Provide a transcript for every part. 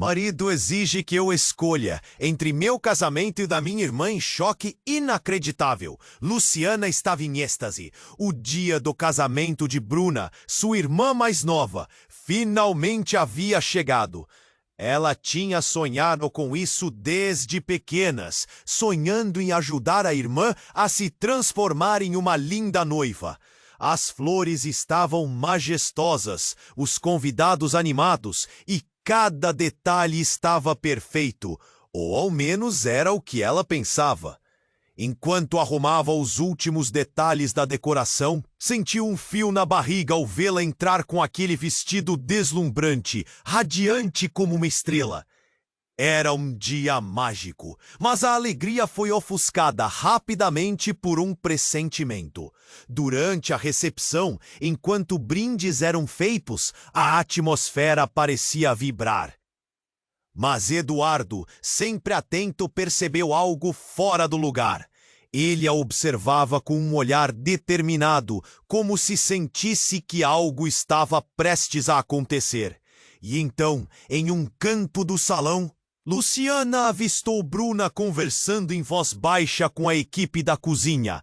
Marido exige que eu escolha entre meu casamento e da minha irmã em choque inacreditável. Luciana estava em êxtase. O dia do casamento de Bruna, sua irmã mais nova, finalmente havia chegado. Ela tinha sonhado com isso desde pequenas, sonhando em ajudar a irmã a se transformar em uma linda noiva. As flores estavam majestosas, os convidados animados e cada detalhe estava perfeito, ou ao menos era o que ela pensava. Enquanto arrumava os últimos detalhes da decoração, sentiu um fio na barriga ao vê-la entrar com aquele vestido deslumbrante, radiante como uma estrela. Era um dia mágico, mas a alegria foi ofuscada rapidamente por um pressentimento. Durante a recepção, enquanto brindes eram feitos, a atmosfera parecia vibrar. Mas Eduardo, sempre atento, percebeu algo fora do lugar. Ele a observava com um olhar determinado, como se sentisse que algo estava prestes a acontecer. E então, em um canto do salão, Luciana avistou Bruna conversando em voz baixa com a equipe da cozinha.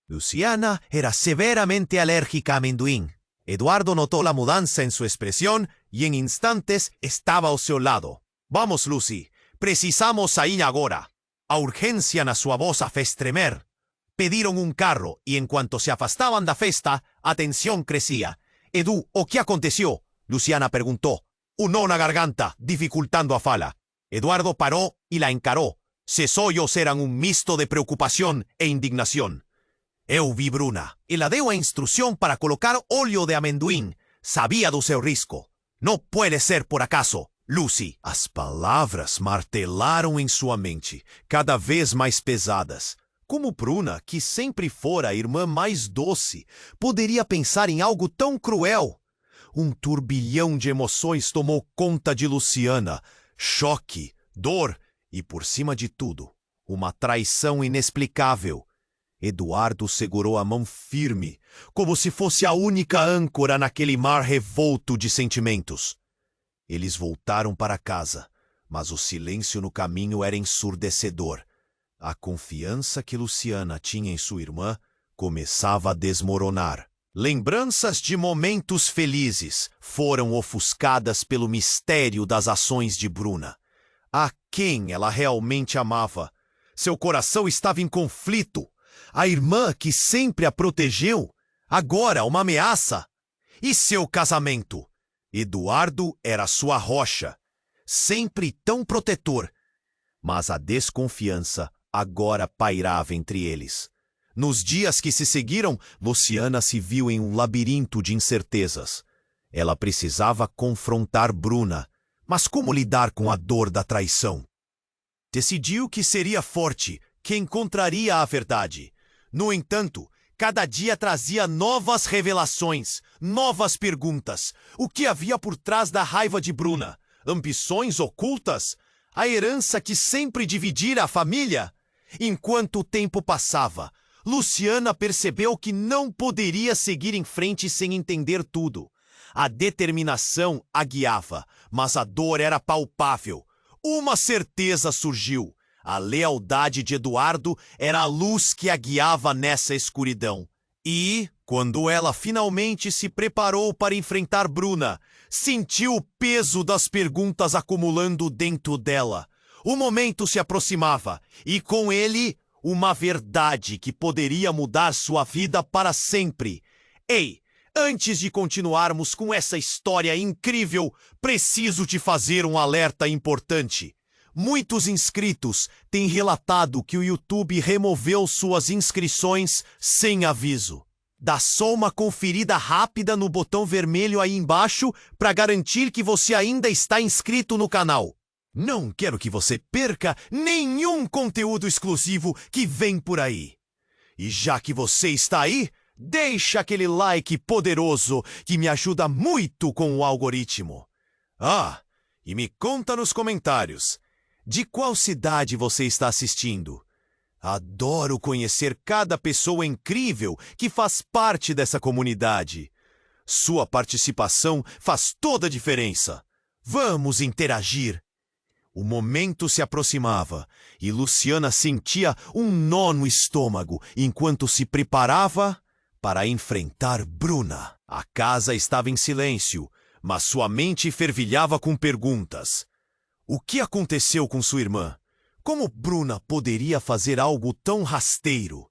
Luciana era severamente alérgica a amendoim. Eduardo notou a mudança em sua expressão e em instantes estava ao seu lado. Vamos, Lucy, precisamos sair agora. A urgência na sua voz a fez tremer. Pediram um carro e enquanto se afastavam da festa, a tensão crescia. Edu, o que aconteceu? Luciana perguntou. Un nó na garganta, dificultando a fala. Eduardo paró y la encaró. Seus olhos eran un misto de preocupación e indignación. Eu vi Bruna. Ela deu a instrução para colocar óleo de amendoim. Sabia do seu risco. Não pode ser por acaso, Lucy. As palavras martelaram em sua mente, cada vez mais pesadas. Como Bruna, que sempre fora a irmã mais doce, poderia pensar em algo tão cruel? Um turbilhão de emoções tomou conta de Luciana. Choque, dor e, por cima de tudo, uma traição inexplicável. Eduardo segurou a mão firme, como se fosse a única âncora naquele mar revolto de sentimentos. Eles voltaram para casa, mas o silêncio no caminho era ensurdecedor. A confiança que Luciana tinha em sua irmã começava a desmoronar. Lembranças de momentos felizes foram ofuscadas pelo mistério das ações de Bruna. A quem ela realmente amava? Seu coração estava em conflito. A irmã que sempre a protegeu, agora uma ameaça. E seu casamento? Eduardo era sua rocha, sempre tão protetor. Mas a desconfiança agora pairava entre eles. Nos dias que se seguiram, Luciana se viu em um labirinto de incertezas. Ela precisava confrontar Bruna, mas como lidar com a dor da traição? Decidiu que seria forte, que encontraria a verdade. No entanto, cada dia trazia novas revelações, novas perguntas. O que havia por trás da raiva de Bruna? Ambições ocultas? A herança que sempre dividira a família? Enquanto o tempo passava, Luciana percebeu que não poderia seguir em frente sem entender tudo. A determinação a guiava, mas a dor era palpável. Uma certeza surgiu. A lealdade de Eduardo era a luz que a guiava nessa escuridão. E, quando ela finalmente se preparou para enfrentar Bruna, sentiu o peso das perguntas acumulando dentro dela. O momento se aproximava, e com ele, uma verdade que poderia mudar sua vida para sempre. Ei, antes de continuarmos com essa história incrível, preciso te fazer um alerta importante. Muitos inscritos têm relatado que o YouTube removeu suas inscrições sem aviso. Dá só uma conferida rápida no botão vermelho aí embaixo para garantir que você ainda está inscrito no canal. Não quero que você perca nenhum conteúdo exclusivo que vem por aí. E já que você está aí, deixa aquele like poderoso que me ajuda muito com o algoritmo. E me conta nos comentários. De qual cidade você está assistindo? Adoro conhecer cada pessoa incrível que faz parte dessa comunidade. Sua participação faz toda a diferença. Vamos interagir. O momento se aproximava e Luciana sentia um nó no estômago enquanto se preparava para enfrentar Bruna. A casa estava em silêncio, mas sua mente fervilhava com perguntas. O que aconteceu com sua irmã? Como Bruna poderia fazer algo tão rasteiro?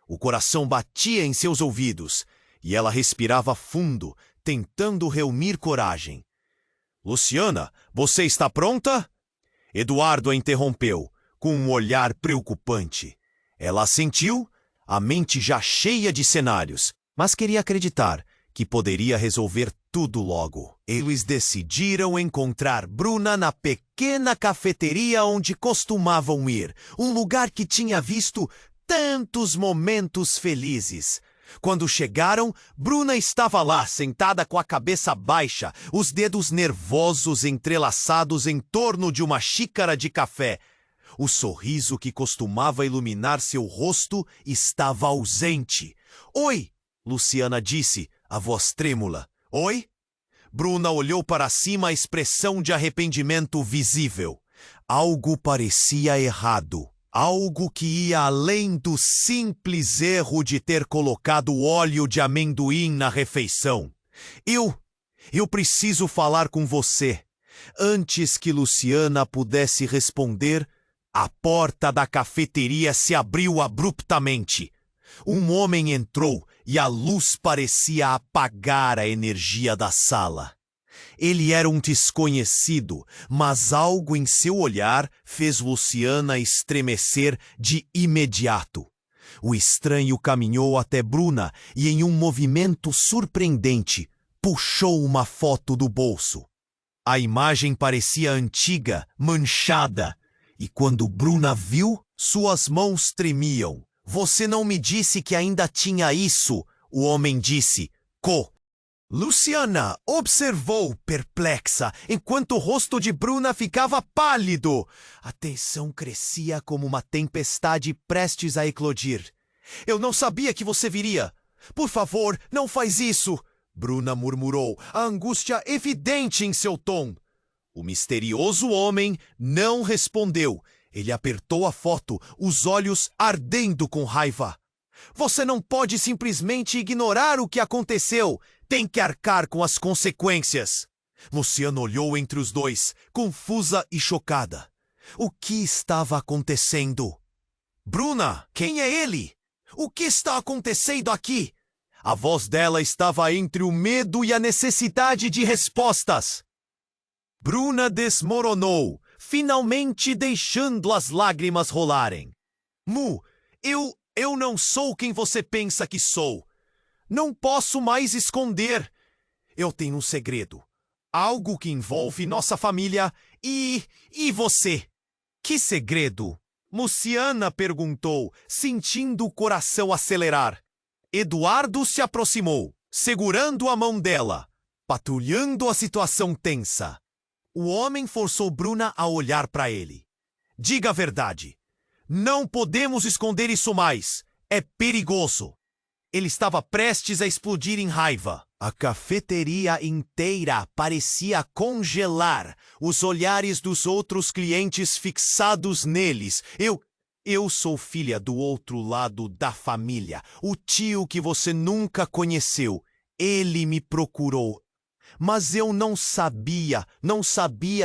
O coração batia em seus ouvidos e ela respirava fundo, tentando reunir coragem. Luciana, você está pronta? Eduardo a interrompeu, com um olhar preocupante. Ela assentiu, a mente já cheia de cenários, mas queria acreditar que poderia resolver tudo logo. Eles decidiram encontrar Bruna na pequena cafeteria onde costumavam ir, um lugar que tinha visto tantos momentos felizes. Quando chegaram, Bruna estava lá, sentada com a cabeça baixa, os dedos nervosos entrelaçados em torno de uma xícara de café. O sorriso que costumava iluminar seu rosto estava ausente. "Oi!" Luciana disse, a voz trêmula. "Oi?" Bruna olhou para cima, a expressão de arrependimento visível. Algo parecia errado. Algo que ia além do simples erro de ter colocado óleo de amendoim na refeição. Eu preciso falar com você." Antes que Luciana pudesse responder, a porta da cafeteria se abriu abruptamente. Um homem entrou e a luz parecia apagar a energia da sala. Ele era um desconhecido, mas algo em seu olhar fez Luciana estremecer de imediato. O estranho caminhou até Bruna e, em um movimento surpreendente, puxou uma foto do bolso. A imagem parecia antiga, manchada, e quando Bruna viu, suas mãos tremiam. "Você não me disse que ainda tinha isso", o homem disse. Luciana observou perplexa, enquanto o rosto de Bruna ficava pálido. A tensão crescia como uma tempestade prestes a eclodir. "Eu não sabia que você viria. Por favor, não faz isso", Bruna murmurou, a angústia evidente em seu tom. O misterioso homem não respondeu. Ele apertou a foto, os olhos ardendo com raiva. "Você não pode simplesmente ignorar o que aconteceu. Tem que arcar com as consequências." Luciana olhou entre os dois, confusa e chocada. O que estava acontecendo? "Bruna, quem é ele? O que está acontecendo aqui?" A voz dela estava entre o medo e a necessidade de respostas. Bruna desmoronou, finalmente deixando as lágrimas rolarem. Eu não sou quem você pensa que sou. Não posso mais esconder. Eu tenho um segredo. Algo que envolve nossa família e você." "Que segredo?" Luciana perguntou, sentindo o coração acelerar. Eduardo se aproximou, segurando a mão dela, patrulhando a situação tensa. O homem forçou Bruna a olhar para ele. "Diga a verdade. Não podemos esconder isso mais. É perigoso." Ele estava prestes a explodir em raiva. A cafeteria inteira parecia congelar, os olhares dos outros clientes fixados neles. Eu sou filha do outro lado da família, o tio que você nunca conheceu. Ele me procurou. Mas eu não sabia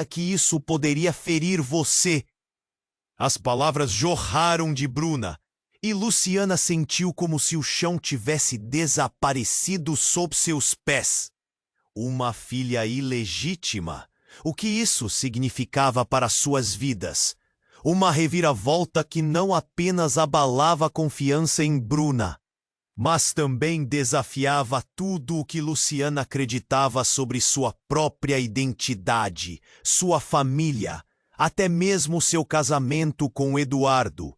que isso poderia ferir você." As palavras jorraram de Bruna, e Luciana sentiu como se o chão tivesse desaparecido sob seus pés. Uma filha ilegítima. O que isso significava para suas vidas? Uma reviravolta que não apenas abalava a confiança em Bruna, mas também desafiava tudo o que Luciana acreditava sobre sua própria identidade, sua família, até mesmo seu casamento com Eduardo.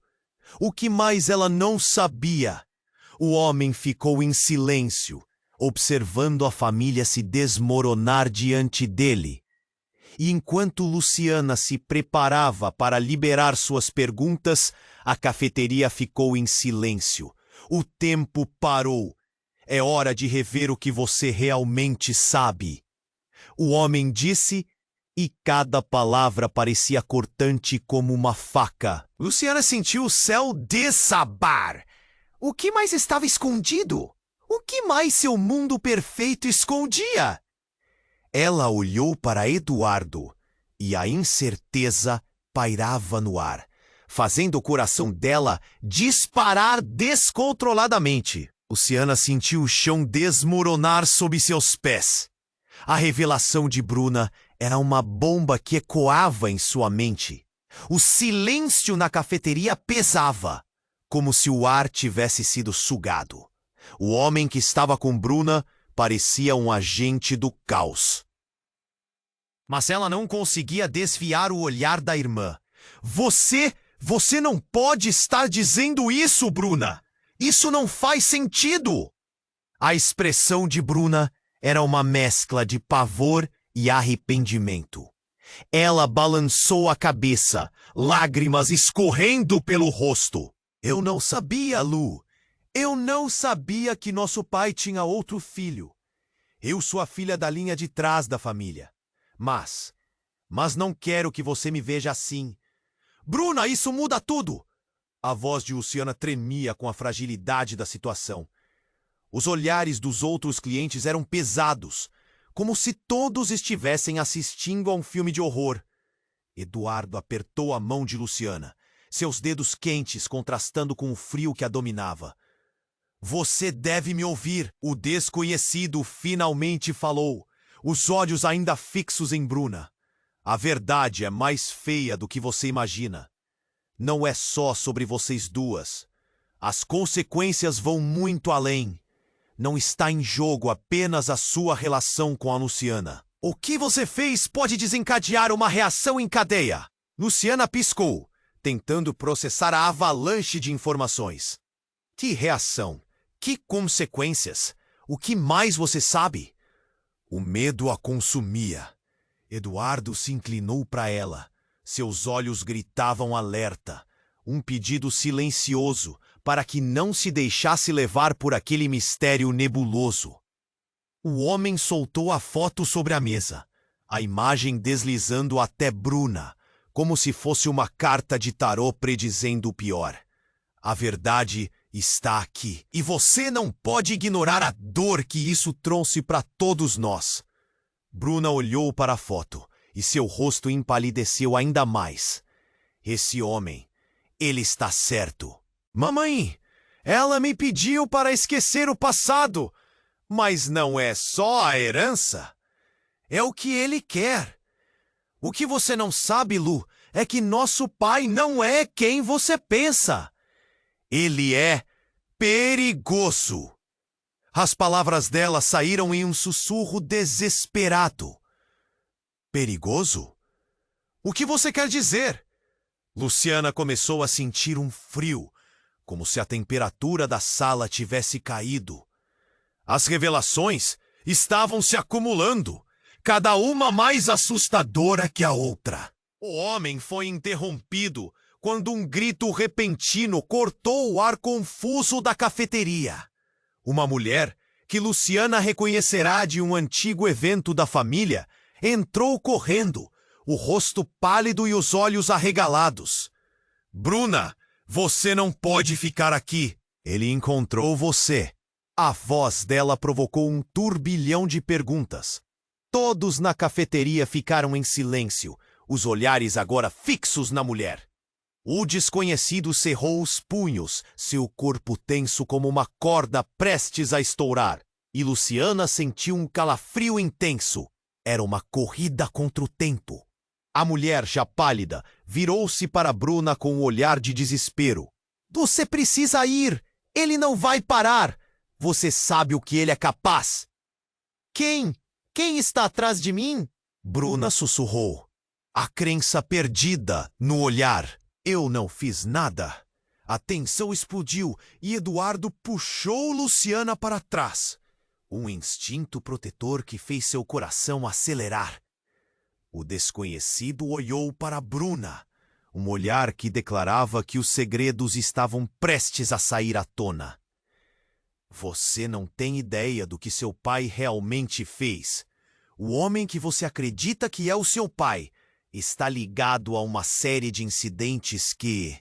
O que mais ela não sabia? O homem ficou em silêncio, observando a família se desmoronar diante dele. E enquanto Luciana se preparava para liberar suas perguntas, a cafeteria ficou em silêncio. O tempo parou. "É hora de rever o que você realmente sabe." O homem disse, e cada palavra parecia cortante como uma faca. Luciana sentiu o céu desabar. O que mais estava escondido? O que mais seu mundo perfeito escondia? Ela olhou para Eduardo e a incerteza pairava no ar, fazendo o coração dela disparar descontroladamente. Luciana sentiu o chão desmoronar sob seus pés. A revelação de Bruna era uma bomba que ecoava em sua mente. O silêncio na cafeteria pesava, como se o ar tivesse sido sugado. O homem que estava com Bruna parecia um agente do caos. Mas ela não conseguia desviar o olhar da irmã. Você não pode estar dizendo isso, Bruna! Isso não faz sentido! A expressão de Bruna era uma mescla de pavor e arrependimento. Ela balançou a cabeça, lágrimas escorrendo pelo rosto. Eu não sabia, Lu. Eu não sabia que nosso pai tinha outro filho. Eu sou a filha da linha de trás da família. Mas não quero que você me veja assim. Bruna, isso muda tudo! A voz de Luciana tremia com a fragilidade da situação. Os olhares dos outros clientes eram pesados, como se todos estivessem assistindo a um filme de horror. Eduardo apertou a mão de Luciana, seus dedos quentes contrastando com o frio que a dominava. Você deve me ouvir, o desconhecido finalmente falou, os olhos ainda fixos em Bruna. A verdade é mais feia do que você imagina. Não é só sobre vocês duas. As consequências vão muito além. Não está em jogo apenas a sua relação com a Luciana. O que você fez pode desencadear uma reação em cadeia. Luciana piscou, tentando processar a avalanche de informações. Que reação? Que consequências? O que mais você sabe? O medo a consumia. Eduardo se inclinou para ela. Seus olhos gritavam alerta. Um pedido silencioso para que não se deixasse levar por aquele mistério nebuloso. O homem soltou a foto sobre a mesa, a imagem deslizando até Bruna, como se fosse uma carta de tarô predizendo o pior. A verdade está aqui, e você não pode ignorar a dor que isso trouxe para todos nós. Bruna olhou para a foto, e seu rosto empalideceu ainda mais. Esse homem, ele está certo. Mamãe, ela me pediu para esquecer o passado, mas não é só a herança. É o que ele quer. O que você não sabe, Lu, é que nosso pai não é quem você pensa. Ele é perigoso. As palavras dela saíram em um sussurro desesperado. Perigoso? O que você quer dizer? Luciana começou a sentir um frio, como se a temperatura da sala tivesse caído. As revelações estavam se acumulando, cada uma mais assustadora que a outra. O homem foi interrompido quando um grito repentino cortou o ar confuso da cafeteria. Uma mulher, que Luciana reconhecerá de um antigo evento da família, entrou correndo, o rosto pálido e os olhos arregalados. Bruna, você não pode ficar aqui. Ele encontrou você. A voz dela provocou um turbilhão de perguntas. Todos na cafeteria ficaram em silêncio, os olhares agora fixos na mulher. O desconhecido cerrou os punhos, seu corpo tenso como uma corda prestes a estourar. E Luciana sentiu um calafrio intenso. Era uma corrida contra o tempo. A mulher, já pálida, virou-se para Bruna com um olhar de desespero. Você precisa ir! Ele não vai parar! Você sabe o que ele é capaz! Quem? Quem está atrás de mim? Bruna sussurrou. A crença perdida no olhar. Eu não fiz nada. A tensão explodiu e Eduardo puxou Luciana para trás. Um instinto protetor que fez seu coração acelerar. O desconhecido olhou para Bruna, um olhar que declarava que os segredos estavam prestes a sair à tona. Você não tem ideia do que seu pai realmente fez. O homem que você acredita que é o seu pai está ligado a uma série de incidentes que...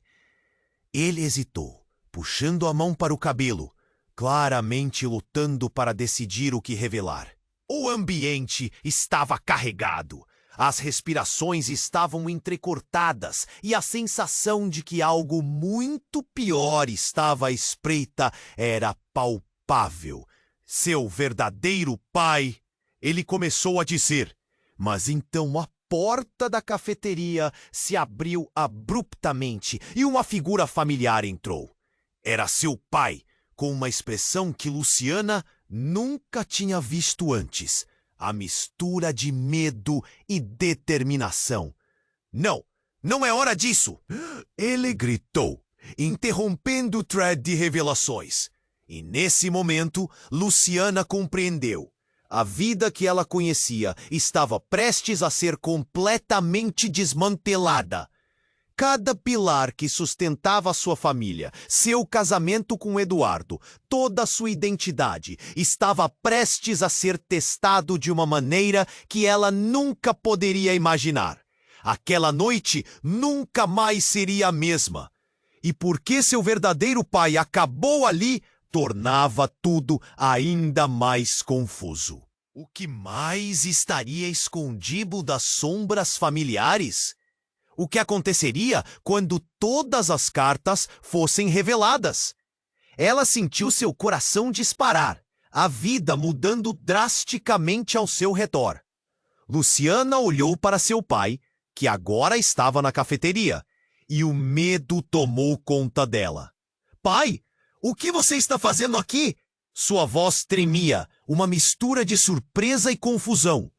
Ele hesitou, puxando a mão para o cabelo, claramente lutando para decidir o que revelar. O ambiente estava carregado. As respirações estavam entrecortadas e a sensação de que algo muito pior estava à espreita era palpável. Seu verdadeiro pai, ele começou a dizer, mas então a porta da cafeteria se abriu abruptamente e uma figura familiar entrou. Era seu pai, com uma expressão que Luciana nunca tinha visto antes. A mistura de medo e determinação. Não, não é hora disso! Ele gritou, interrompendo o thread de revelações. E nesse momento, Luciana compreendeu. A vida que ela conhecia estava prestes a ser completamente desmantelada. Cada pilar que sustentava sua família, seu casamento com Eduardo, toda a sua identidade, estava prestes a ser testado de uma maneira que ela nunca poderia imaginar. Aquela noite nunca mais seria a mesma. E porque seu verdadeiro pai acabou ali, tornava tudo ainda mais confuso. O que mais estaria escondido das sombras familiares? O que aconteceria quando todas as cartas fossem reveladas? Ela sentiu seu coração disparar, a vida mudando drasticamente ao seu redor. Luciana olhou para seu pai, que agora estava na cafeteria, e o medo tomou conta dela. Pai, o que você está fazendo aqui? Sua voz tremia, uma mistura de surpresa e confusão.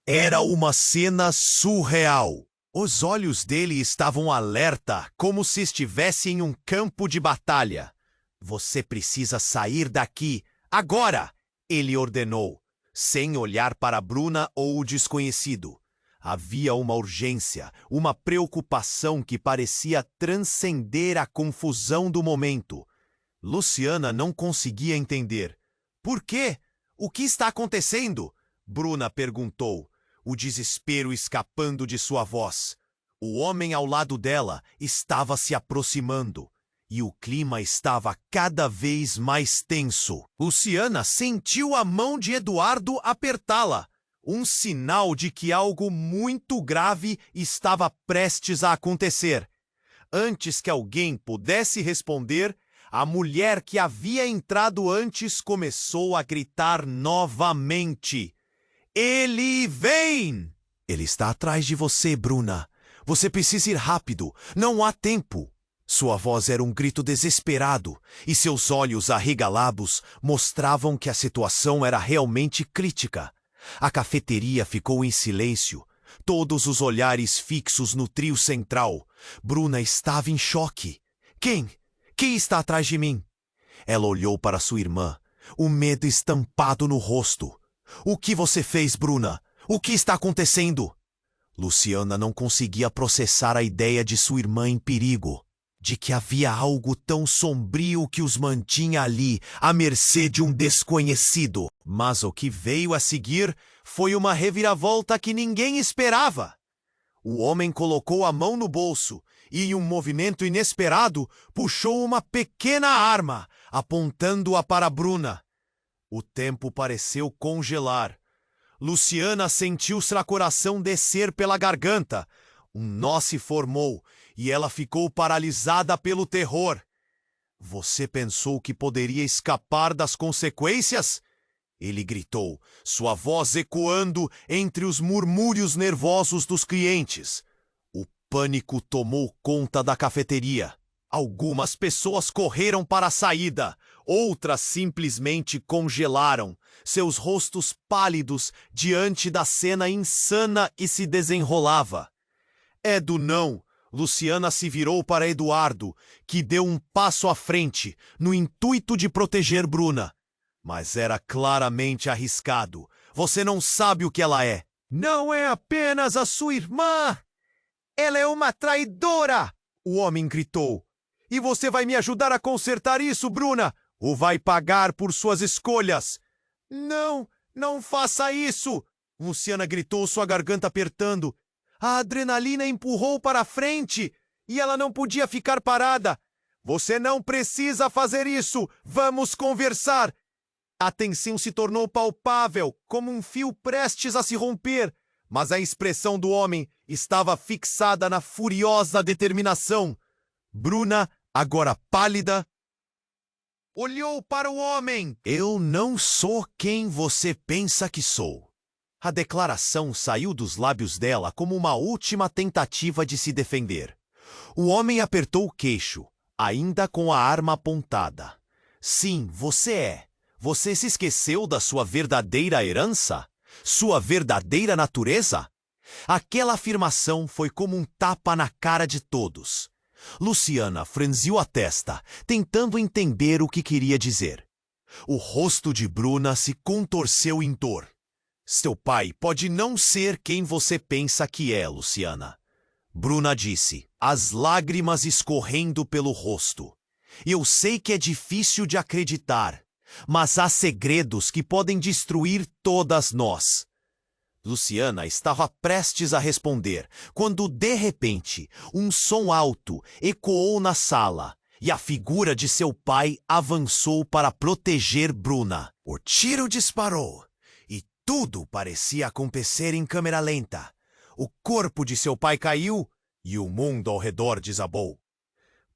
Era uma cena surreal. Os olhos dele estavam alerta, como se estivesse em um campo de batalha. Você precisa sair daqui, agora! Ele ordenou, sem olhar para Bruna ou o desconhecido. Havia uma urgência, uma preocupação que parecia transcender a confusão do momento. Luciana não conseguia entender. Por quê? O que está acontecendo? Bruna perguntou, o desespero escapando de sua voz. O homem ao lado dela estava se aproximando, e o clima estava cada vez mais tenso. Luciana sentiu a mão de Eduardo apertá-la, um sinal de que algo muito grave estava prestes a acontecer. Antes que alguém pudesse responder, a mulher que havia entrado antes começou a gritar novamente. Ele vem! Ele está atrás de você, Bruna. Você precisa ir rápido. Não há tempo. Sua voz era um grito desesperado, e seus olhos arregalados mostravam que a situação era realmente crítica. A cafeteria ficou em silêncio, todos os olhares fixos no trio central. Bruna estava em choque. Quem? Quem está atrás de mim? Ela olhou para sua irmã, o medo estampado no rosto. O que você fez, Bruna? O que está acontecendo? Luciana não conseguia processar a ideia de sua irmã em perigo, de que havia algo tão sombrio que os mantinha ali, à mercê de um desconhecido. Mas o que veio a seguir foi uma reviravolta que ninguém esperava. O homem colocou a mão no bolso e, em um movimento inesperado, puxou uma pequena arma, apontando-a para Bruna. O tempo pareceu congelar. Luciana sentiu seu coração descer pela garganta. Um nó se formou e ela ficou paralisada pelo terror. Você pensou que poderia escapar das consequências? Ele gritou, sua voz ecoando entre os murmúrios nervosos dos clientes. O pânico tomou conta da cafeteria. Algumas pessoas correram para a saída, outras simplesmente congelaram, seus rostos pálidos diante da cena insana e se desenrolava. Edu não! Luciana se virou para Eduardo, que deu um passo à frente, no intuito de proteger Bruna. Mas era claramente arriscado. Você não sabe o que ela é. Não é apenas a sua irmã! Ela é uma traidora! O homem gritou. E você vai me ajudar a consertar isso, Bruna? Ou vai pagar por suas escolhas? Não, não faça isso! Luciana gritou, sua garganta apertando. A adrenalina empurrou para a frente e ela não podia ficar parada. Você não precisa fazer isso! Vamos conversar! A tensão se tornou palpável, como um fio prestes a se romper, mas a expressão do homem estava fixada na furiosa determinação. Bruna, agora pálida, olhou para o homem. Eu não sou quem você pensa que sou. A declaração saiu dos lábios dela como uma última tentativa de se defender. O homem apertou o queixo, ainda com a arma apontada. Sim, você é. Você se esqueceu da sua verdadeira herança? Sua verdadeira natureza? Aquela afirmação foi como um tapa na cara de todos. Luciana franziu a testa, tentando entender o que queria dizer. O rosto de Bruna se contorceu em dor. Seu pai pode não ser quem você pensa que é, Luciana. Bruna disse, as lágrimas escorrendo pelo rosto. Eu sei que é difícil de acreditar, mas há segredos que podem destruir todas nós. Luciana estava prestes a responder, quando, de repente, um som alto ecoou na sala e a figura de seu pai avançou para proteger Bruna. O tiro disparou e tudo parecia acontecer em câmera lenta. O corpo de seu pai caiu e o mundo ao redor desabou.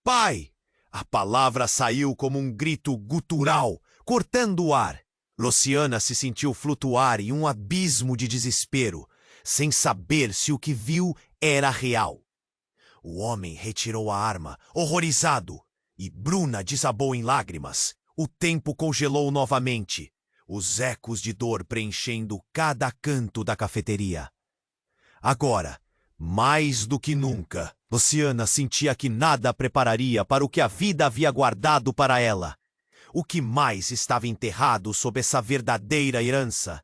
Pai! A palavra saiu como um grito gutural, cortando o ar. Luciana se sentiu flutuar em um abismo de desespero, sem saber se o que viu era real. O homem retirou a arma, horrorizado, e Bruna desabou em lágrimas. O tempo congelou novamente, os ecos de dor preenchendo cada canto da cafeteria. Agora, mais do que nunca, Luciana sentia que nada a prepararia para o que a vida havia guardado para ela. O que mais estava enterrado sob essa verdadeira herança?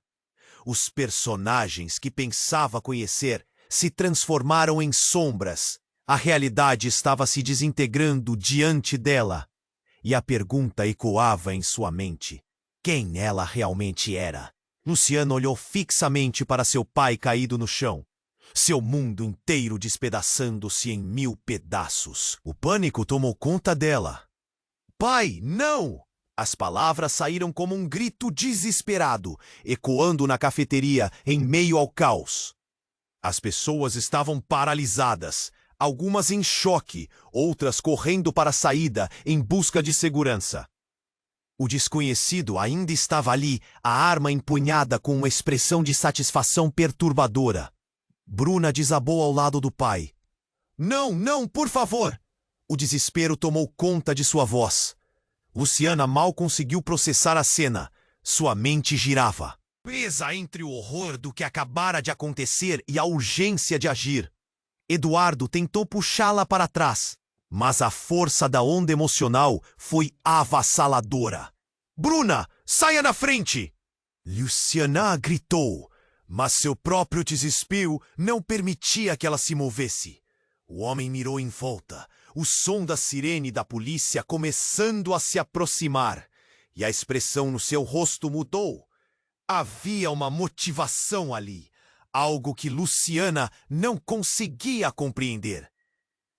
Os personagens que pensava conhecer se transformaram em sombras. A realidade estava se desintegrando diante dela. E a pergunta ecoava em sua mente. Quem ela realmente era? Luciana olhou fixamente para seu pai caído no chão. Seu mundo inteiro despedaçando-se em 1000 pedaços. O pânico tomou conta dela. Pai, não! As palavras saíram como um grito desesperado, ecoando na cafeteria em meio ao caos. As pessoas estavam paralisadas, algumas em choque, outras correndo para a saída em busca de segurança. O desconhecido ainda estava ali, a arma empunhada com uma expressão de satisfação perturbadora. Bruna desabou ao lado do pai. Não, não, por favor! O desespero tomou conta de sua voz. Luciana mal conseguiu processar a cena. Sua mente girava, presa entre o horror do que acabara de acontecer e a urgência de agir. Eduardo tentou puxá-la para trás, mas a força da onda emocional foi avassaladora. Bruna, saia na frente! Luciana gritou, mas seu próprio desespero não permitia que ela se movesse. O homem mirou em volta, o som da sirene da polícia começando a se aproximar, e a expressão no seu rosto mudou. Havia uma motivação ali, algo que Luciana não conseguia compreender.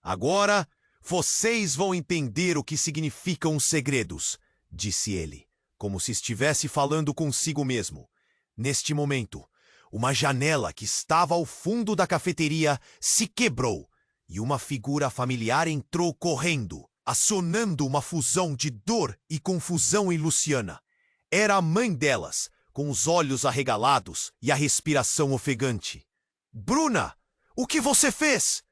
Agora, vocês vão entender o que significam os segredos, disse ele, como se estivesse falando consigo mesmo. Neste momento, uma janela que estava ao fundo da cafeteria se quebrou, e uma figura familiar entrou correndo, acionando uma fusão de dor e confusão em Luciana. Era a mãe delas, com os olhos arregalados e a respiração ofegante. Bruna, o que você fez?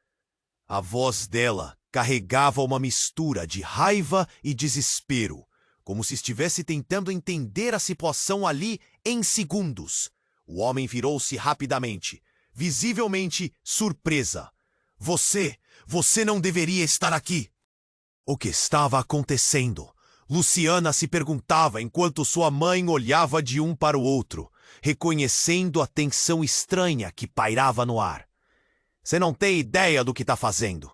A voz dela carregava uma mistura de raiva e desespero, como se estivesse tentando entender a situação ali em segundos. O homem virou-se rapidamente, visivelmente surpresa. Você não deveria estar aqui. O que estava acontecendo? Luciana se perguntava enquanto sua mãe olhava de um para o outro, reconhecendo a tensão estranha que pairava no ar. Você não tem ideia do que está fazendo,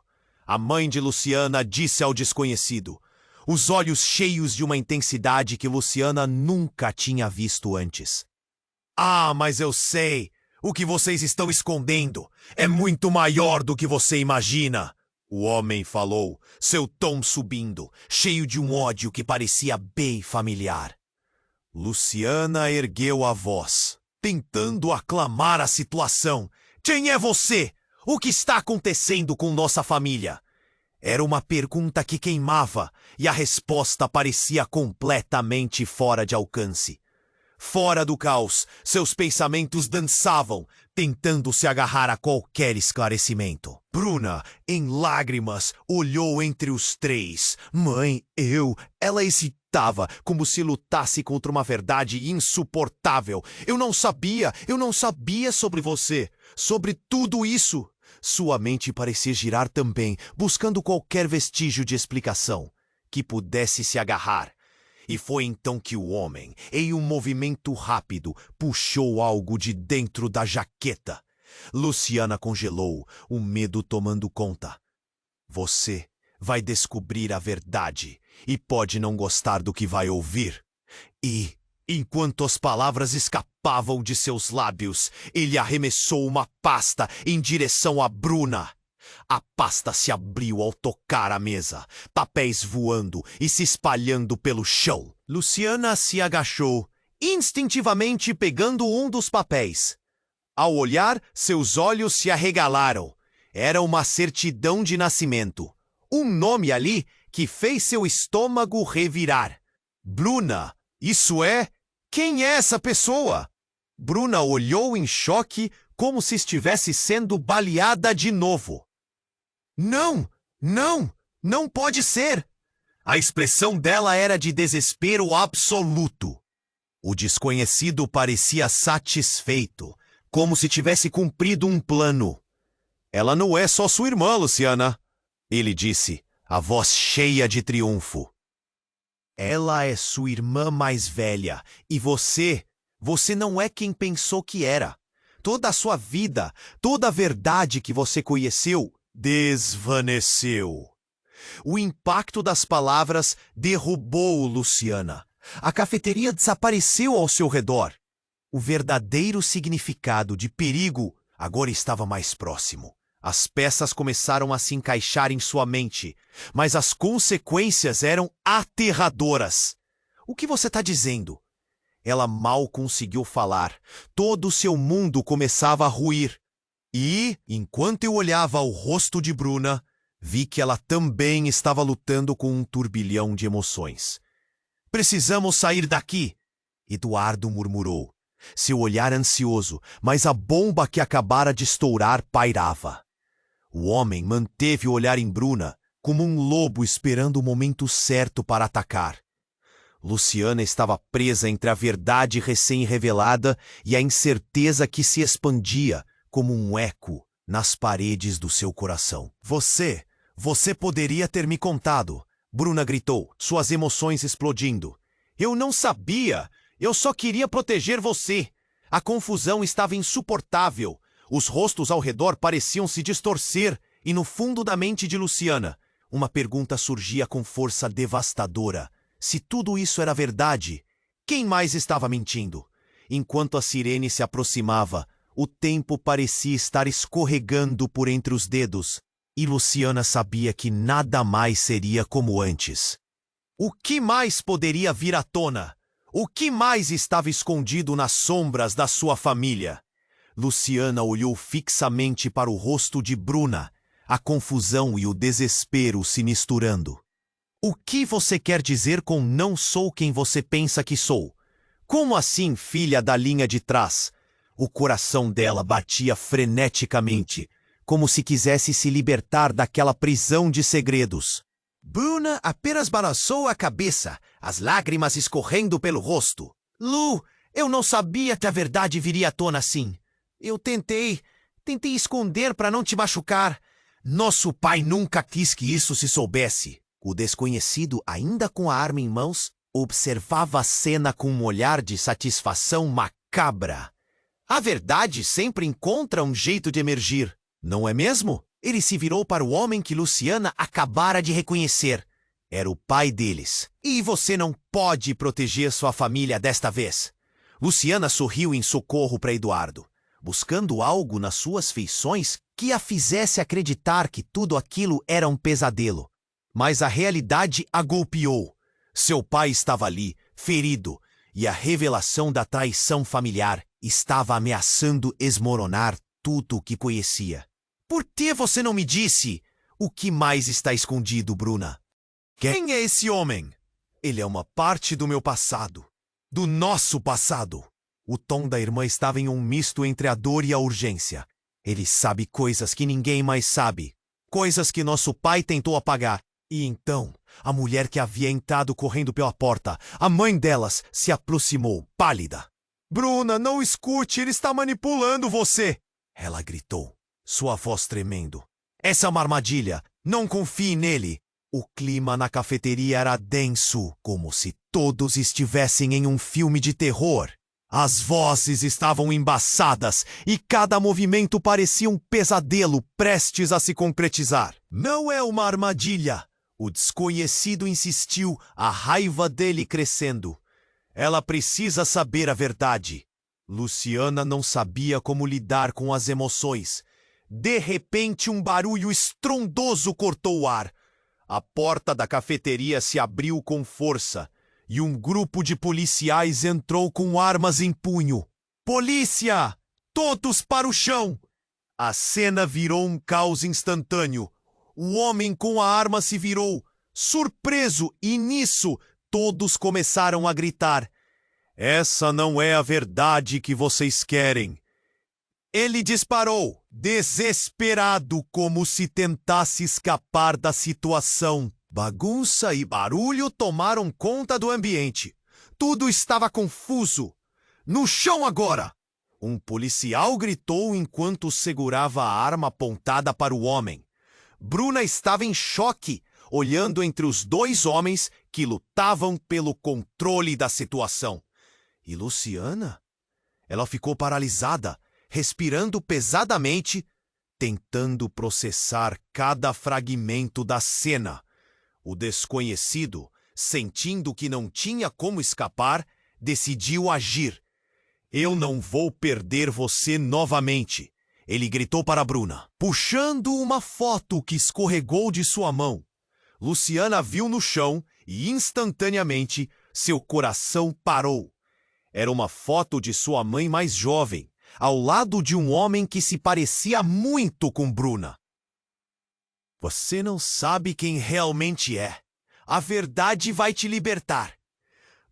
a mãe de Luciana disse ao desconhecido, os olhos cheios de uma intensidade que Luciana nunca tinha visto antes. Ah, mas eu sei, O que vocês estão escondendo é muito maior do que você imagina. O homem falou, seu tom subindo, cheio de um ódio que parecia bem familiar. Luciana ergueu a voz, tentando aclamar a situação. Quem é você? O que está acontecendo com nossa família? Era uma pergunta que queimava, e a resposta parecia completamente fora de alcance. Fora do caos, seus pensamentos dançavam, tentando se agarrar a qualquer esclarecimento. Bruna, em lágrimas, olhou entre os três. Mãe, Ela hesitava, como se lutasse contra uma verdade insuportável. Eu não sabia sobre você, sobre tudo isso. Sua mente parecia girar também, buscando qualquer vestígio de explicação que pudesse se agarrar. E foi então que o homem, em um movimento rápido, puxou algo de dentro da jaqueta. Luciana congelou, o medo tomando conta. Você vai descobrir a verdade e pode não gostar do que vai ouvir. E, enquanto as palavras escapavam de seus lábios, ele arremessou uma pasta em direção a Bruna. A pasta se abriu ao tocar a mesa, papéis voando e se espalhando pelo chão. Luciana se agachou, instintivamente pegando um dos papéis. Ao olhar, seus olhos se arregalaram. Era uma certidão de nascimento. Um nome ali que fez seu estômago revirar. Bruna, isso é? Quem é essa pessoa? Bruna olhou em choque, como se estivesse sendo baleada de novo. Não pode ser! A expressão dela era de desespero absoluto. O desconhecido parecia satisfeito, como se tivesse cumprido um plano. Ela não é só sua irmã, Luciana, ele disse, a voz cheia de triunfo. Ela é sua irmã mais velha, e você não é quem pensou que era. Toda a sua vida, toda a verdade que você conheceu, desvaneceu. O impacto das palavras derrubou Luciana. A cafeteria desapareceu ao seu redor. O verdadeiro significado de perigo agora estava mais próximo. As peças começaram a se encaixar em sua mente, mas as consequências eram aterradoras. O que você está dizendo? Ela mal conseguiu falar. Todo o seu mundo começava a ruir. E, enquanto eu olhava o rosto de Bruna, vi que ela também estava lutando com um turbilhão de emoções. Precisamos sair daqui, Eduardo murmurou, seu olhar ansioso, mas a bomba que acabara de estourar pairava. O homem manteve o olhar em Bruna, como um lobo esperando o momento certo para atacar. Luciana estava presa entre a verdade recém-revelada e a incerteza que se expandia, como um eco nas paredes do seu coração. Você poderia ter me contado, Bruna gritou, suas emoções explodindo. Eu não sabia, eu só queria proteger você. A confusão estava insuportável. Os rostos ao redor pareciam se distorcer e no fundo da mente de Luciana, uma pergunta surgia com força devastadora. Se tudo isso era verdade, quem mais estava mentindo? Enquanto a sirene se aproximava, o tempo parecia estar escorregando por entre os dedos, e Luciana sabia que nada mais seria como antes. O que mais poderia vir à tona? O que mais estava escondido nas sombras da sua família? Luciana olhou fixamente para o rosto de Bruna, a confusão e o desespero se misturando. O que você quer dizer com não sou quem você pensa que sou? Como assim, filha da linha de trás? O coração dela batia freneticamente, como se quisesse se libertar daquela prisão de segredos. Bruna apenas balançou a cabeça, as lágrimas escorrendo pelo rosto. Lu, eu não sabia que a verdade viria à tona assim. Eu tentei esconder para não te machucar. Nosso pai nunca quis que isso se soubesse. O desconhecido, ainda com a arma em mãos, observava a cena com um olhar de satisfação macabra. A verdade sempre encontra um jeito de emergir, não é mesmo? Ele se virou para o homem que Luciana acabara de reconhecer. Era o pai deles. E você não pode proteger sua família desta vez. Luciana sorriu em socorro para Eduardo. buscando algo nas suas feições que a fizesse acreditar que tudo aquilo era um pesadelo. Mas a realidade a golpeou. Seu pai estava ali, ferido, e a revelação da traição familiar estava ameaçando esmoronar tudo o que conhecia. Por que você não me disse? O que mais está escondido, Bruna? Quem é esse homem? Ele é uma parte do meu passado. Do nosso passado. O tom da irmã estava em um misto entre a dor e a urgência. Ele sabe coisas que ninguém mais sabe. Coisas que nosso pai tentou apagar. E então, a mulher que havia entrado correndo pela porta, a mãe delas, se aproximou, pálida. Bruna, não escute, ele está manipulando você! Ela gritou, sua voz tremendo. Essa é uma armadilha, não confie nele. O clima na cafeteria era denso, como se todos estivessem em um filme de terror. As vozes estavam embaçadas e cada movimento parecia um pesadelo prestes a se concretizar. Não é uma armadilha! O desconhecido insistiu, a raiva dele crescendo. Ela precisa saber a verdade. Luciana não sabia como lidar com as emoções. De repente, um barulho estrondoso cortou o ar. A porta da cafeteria se abriu com força e um grupo de policiais entrou com armas em punho. Polícia! Todos para o chão! A cena virou um caos instantâneo. O homem com a arma se virou, surpreso, e nisso todos começaram a gritar. Essa não é a verdade que vocês querem. Ele disparou, desesperado, como se tentasse escapar da situação. Bagunça e barulho tomaram conta do ambiente. Tudo estava confuso. No chão agora! Um policial gritou enquanto segurava a arma apontada para o homem. Bruna estava em choque, olhando entre os dois homens que lutavam pelo controle da situação. E Luciana? Ela ficou paralisada, respirando pesadamente, tentando processar cada fragmento da cena. O desconhecido, sentindo que não tinha como escapar, decidiu agir. Eu não vou perder você novamente. Ele gritou para Bruna, puxando uma foto que escorregou de sua mão. Luciana viu no chão e, instantaneamente, seu coração parou. Era uma foto de sua mãe mais jovem, ao lado de um homem que se parecia muito com Bruna. Você não sabe quem realmente é. A verdade vai te libertar.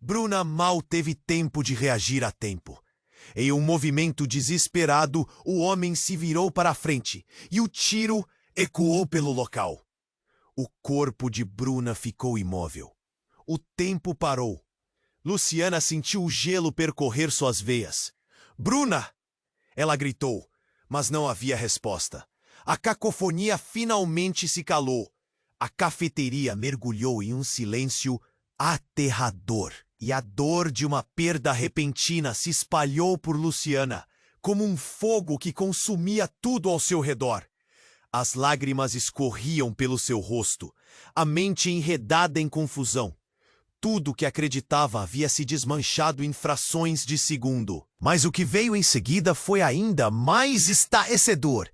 Bruna mal teve tempo de reagir a tempo. Em um movimento desesperado, o homem se virou para a frente e o tiro ecoou pelo local. O corpo de Bruna ficou imóvel. O tempo parou. Luciana sentiu o gelo percorrer suas veias. Bruna! Ela gritou, mas não havia resposta. A cacofonia finalmente se calou. A cafeteria mergulhou em um silêncio aterrador. E a dor de uma perda repentina se espalhou por Luciana, como um fogo que consumia tudo ao seu redor. As lágrimas escorriam pelo seu rosto, a mente enredada em confusão. Tudo que acreditava havia se desmanchado em frações de segundo. Mas o que veio em seguida foi ainda mais estarrecedor.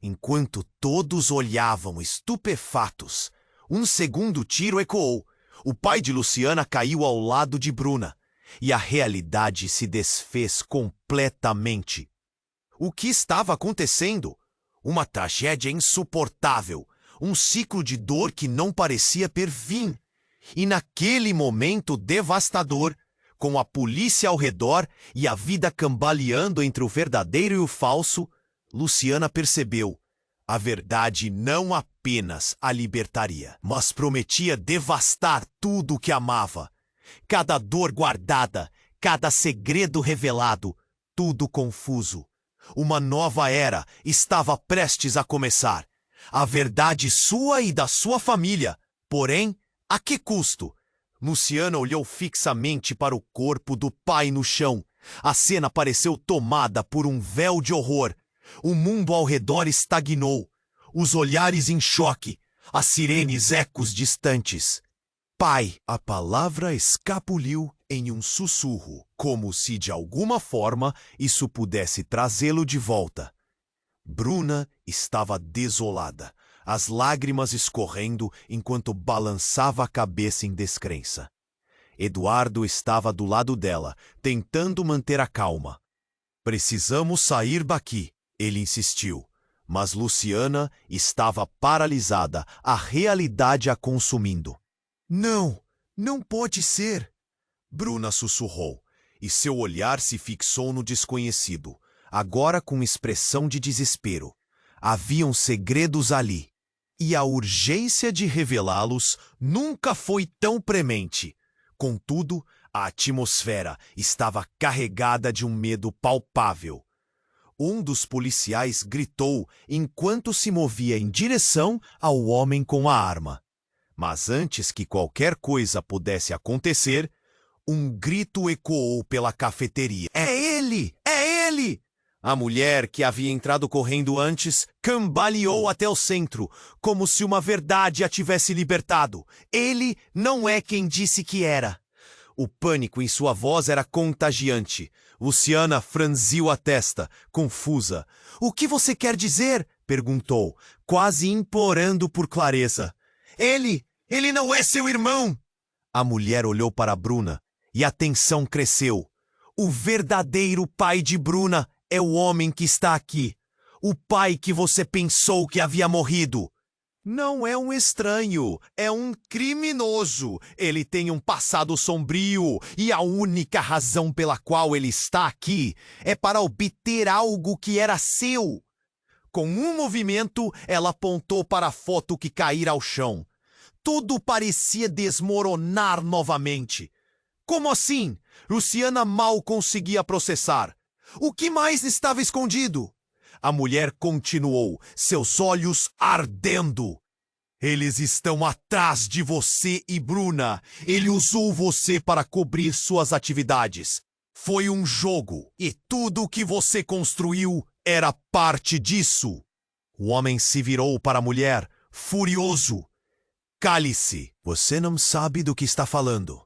Enquanto todos olhavam estupefatos, um segundo tiro ecoou. O pai de Luciana caiu ao lado de Bruna, e a realidade se desfez completamente. O que estava acontecendo? Uma tragédia insuportável, um ciclo de dor que não parecia ter fim. E naquele momento devastador, com a polícia ao redor e a vida cambaleando entre o verdadeiro e o falso, Luciana percebeu. A verdade não apenas a libertaria, mas prometia devastar tudo o que amava. Cada dor guardada, cada segredo revelado, tudo confuso. Uma nova era estava prestes a começar. A verdade sua e da sua família. Porém, a que custo? Luciana olhou fixamente para o corpo do pai no chão. A cena pareceu tomada por um véu de horror. O mundo ao redor estagnou. Os olhares em choque. As sirenes ecos distantes. Pai, a palavra escapuliu em um sussurro, como se de alguma forma isso pudesse trazê-lo de volta. Bruna estava desolada, as lágrimas escorrendo enquanto balançava a cabeça em descrença. Eduardo estava do lado dela, tentando manter a calma. Precisamos sair daqui, ele insistiu. Mas Luciana estava paralisada, a realidade a consumindo. Não, não pode ser. Bruna sussurrou, e seu olhar se fixou no desconhecido, agora com expressão de desespero. Haviam segredos ali, e a urgência de revelá-los nunca foi tão premente. Contudo, a atmosfera estava carregada de um medo palpável. Um dos policiais gritou enquanto se movia em direção ao homem com a arma. Mas antes que qualquer coisa pudesse acontecer, um grito ecoou pela cafeteria. É ele! É ele! A mulher, que havia entrado correndo antes, cambaleou até o centro, como se uma verdade a tivesse libertado. Ele não é quem disse que era. O pânico em sua voz era contagiante. Luciana franziu a testa, confusa. O que você quer dizer? Perguntou, quase implorando por clareza. Ele não é seu irmão! A mulher olhou para Bruna e a tensão cresceu. O verdadeiro pai de Bruna é o homem que está aqui. O pai que você pensou que havia morrido. Não é um estranho, é um criminoso. Ele tem um passado sombrio e a única razão pela qual ele está aqui é para obter algo que era seu. Com um movimento, ela apontou para a foto que caíra ao chão. Tudo parecia desmoronar novamente. Como assim? Luciana mal conseguia processar. O que mais estava escondido? A mulher continuou, seus olhos ardendo. Eles estão atrás de você e Bruna. Ele usou você para cobrir suas atividades. Foi um jogo, e tudo o que você construiu era parte disso. O homem se virou para a mulher, furioso. Cale-se, você não sabe do que está falando.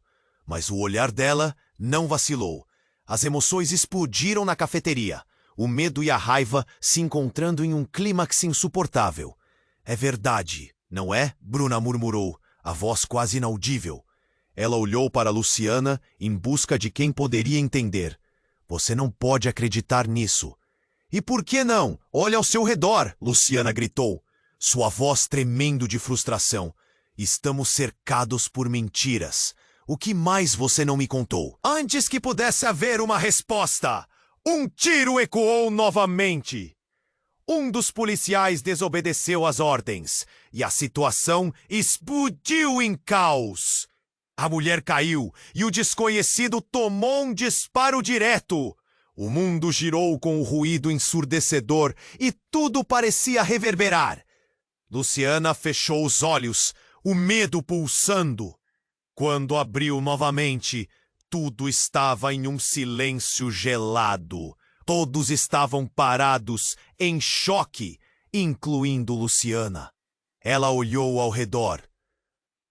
Mas o olhar dela não vacilou. As emoções explodiram na cafeteria. O medo e a raiva se encontrando em um clímax insuportável. É verdade, não é? Bruna murmurou, a voz quase inaudível. Ela olhou para Luciana em busca de quem poderia entender. Você não pode acreditar nisso. E por que não? Olha ao seu redor, Luciana gritou, sua voz tremendo de frustração. Estamos cercados por mentiras. O que mais você não me contou? Antes que pudesse haver uma resposta, um tiro ecoou novamente. Um dos policiais desobedeceu às ordens e a situação explodiu em caos. A mulher caiu e o desconhecido tomou um disparo direto. O mundo girou com o ruído ensurdecedor e tudo parecia reverberar. Luciana fechou os olhos, o medo pulsando. Quando abriu novamente, tudo estava em um silêncio gelado. Todos estavam parados, em choque, incluindo Luciana. Ela olhou ao redor.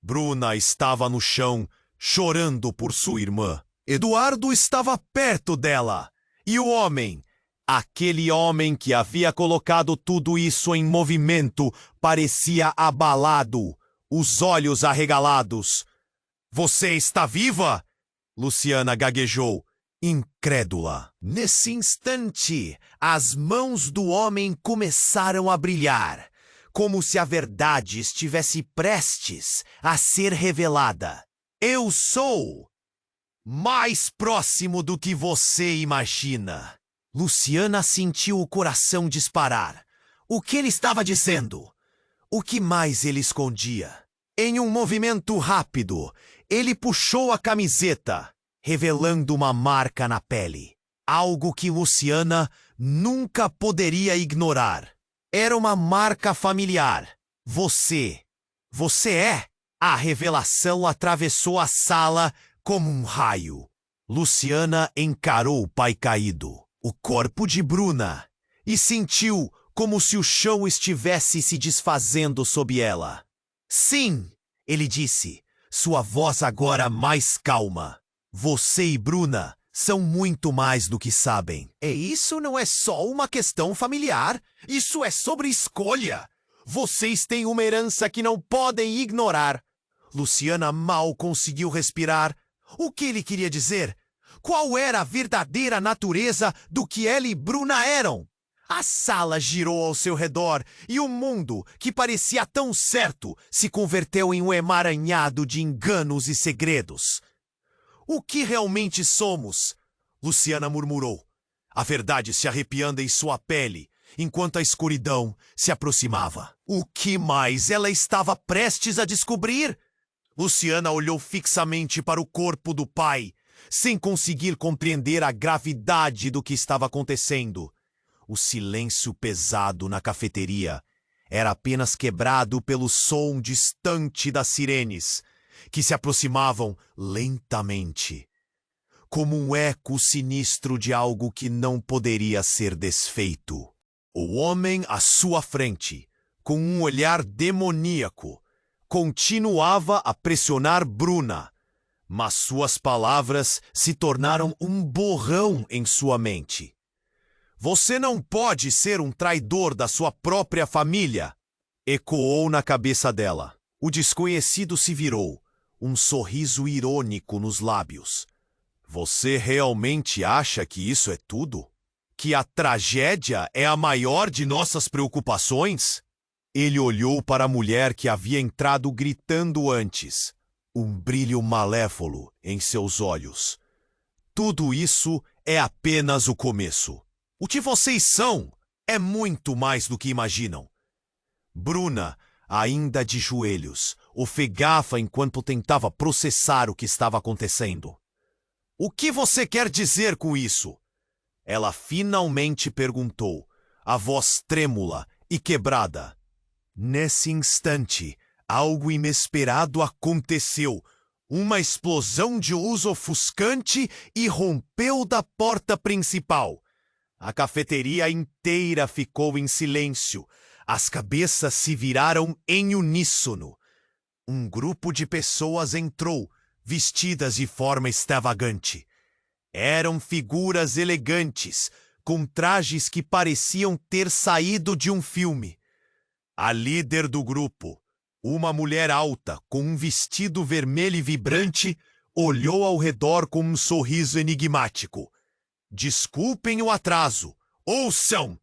Bruna estava no chão, chorando por sua irmã. Eduardo estava perto dela. E o homem, aquele homem que havia colocado tudo isso em movimento, parecia abalado, os olhos arregalados. Você está viva? Luciana gaguejou, incrédula. Nesse instante, as mãos do homem começaram a brilhar, como se a verdade estivesse prestes a ser revelada. Eu sou mais próximo do que você imagina. Luciana sentiu o coração disparar. O que ele estava dizendo? O que mais ele escondia? Em um movimento rápido, ele puxou a camiseta, revelando uma marca na pele. Algo que Luciana nunca poderia ignorar. Era uma marca familiar. Você é? A revelação atravessou a sala como um raio. Luciana encarou o pai caído, o corpo de Bruna, e sentiu como se o chão estivesse se desfazendo sob ela. Sim, ele disse, sua voz agora mais calma. Você e Bruna são muito mais do que sabem. E isso não é só uma questão familiar. Isso é sobre escolha. Vocês têm uma herança que não podem ignorar. Luciana mal conseguiu respirar. O que ele queria dizer? Qual era a verdadeira natureza do que ela e Bruna eram? A sala girou ao seu redor e o mundo, que parecia tão certo, se converteu em um emaranhado de enganos e segredos. O que realmente somos? Luciana murmurou, a verdade se arrepiando em sua pele, enquanto a escuridão se aproximava. O que mais ela estava prestes a descobrir? Luciana olhou fixamente para o corpo do pai, sem conseguir compreender a gravidade do que estava acontecendo. O silêncio pesado na cafeteria era apenas quebrado pelo som distante das sirenes, que se aproximavam lentamente, como um eco sinistro de algo que não poderia ser desfeito. O homem à sua frente, com um olhar demoníaco, continuava a pressionar Bruna, mas suas palavras se tornaram um borrão em sua mente. Você não pode ser um traidor da sua própria família, ecoou na cabeça dela. O desconhecido se virou, um sorriso irônico nos lábios. Você realmente acha que isso é tudo? Que a tragédia é a maior de nossas preocupações? Ele olhou para a mulher que havia entrado gritando antes, um brilho malévolo em seus olhos. Tudo isso é apenas o começo. O que vocês são é muito mais do que imaginam. Bruna, ainda de joelhos, ofegava enquanto tentava processar o que estava acontecendo. O que você quer dizer com isso? Ela finalmente perguntou, a voz trêmula e quebrada. Nesse instante, algo inesperado aconteceu. Uma explosão de luz ofuscante irrompeu da porta principal. A cafeteria inteira ficou em silêncio. As cabeças se viraram em uníssono. Um grupo de pessoas entrou, vestidas de forma extravagante. Eram figuras elegantes, com trajes que pareciam ter saído de um filme. A líder do grupo, uma mulher alta com um vestido vermelho e vibrante, olhou ao redor com um sorriso enigmático. Desculpem o atraso. Ouçam!